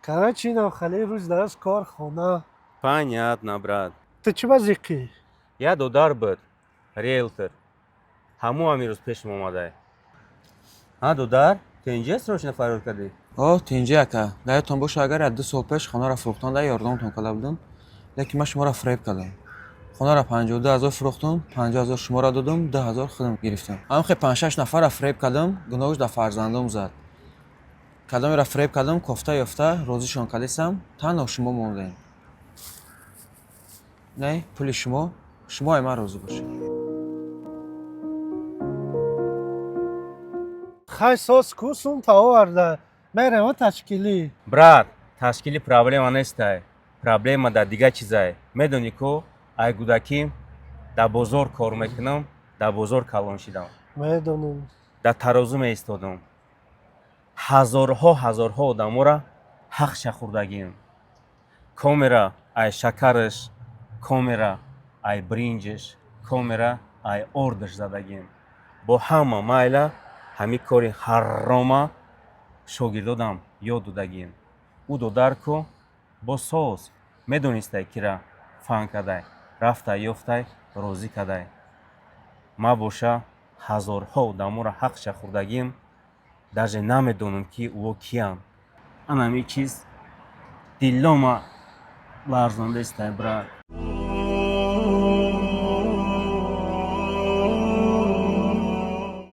Короче, ахали рӯз дарс кор хона. Понятно, брат. Ты чӣ вазиқӣ? Я Дудар буд, риэлтор. Ҳаму амирӯз пешм омадай. Дудар, ту инҷа срочно фарор кардӣ? Тинҷи ака, даётон боша, агар 2 сол пеш хонаро фурӯхтон, да ёрдомтон карда будум, лекин ман шуморо фреб кардам. Хонаро 52 000 фурӯхтум, 50 000 шуморо додум, 10 000 худам гирифтам. Амхе 5-6 нафарро фреб кардам, гуноҳиш да фарзандам зад. Кадомеро фреб кардам, кофта ёфта, розишон кардисам, танҳо шумо мондем. Не, пули шумо ман розӣ бошед. Хай сос ку сумта оварда. Мерем ташкилӣ. Брат, ташкили проблема нестай. Проблема дар дига чизай. Медонӣ ку, ай кӯдаким дар бозор кор мекунам, дар бозор калон шидам. Медонам. Дар тарозу меистодам. ҳазорҳо одамора ҳақша хӯрдагим. Комера ай шакараш, комера ай бринҷаш, комера ай ордаш задагим. Бо ҳама майла ҳами кори ҳарома шогирдодам ёд додагим. Ӯ Дудар ку бо соз медонистай кира фаҳм кардай, рафтай ёфтай розӣ кардай. Ма боша ҳазорҳо одамора ҳақша хӯрдагим, даже намедонам ки ӯо киянд. Анами чиз дилома ларзандастай, брат.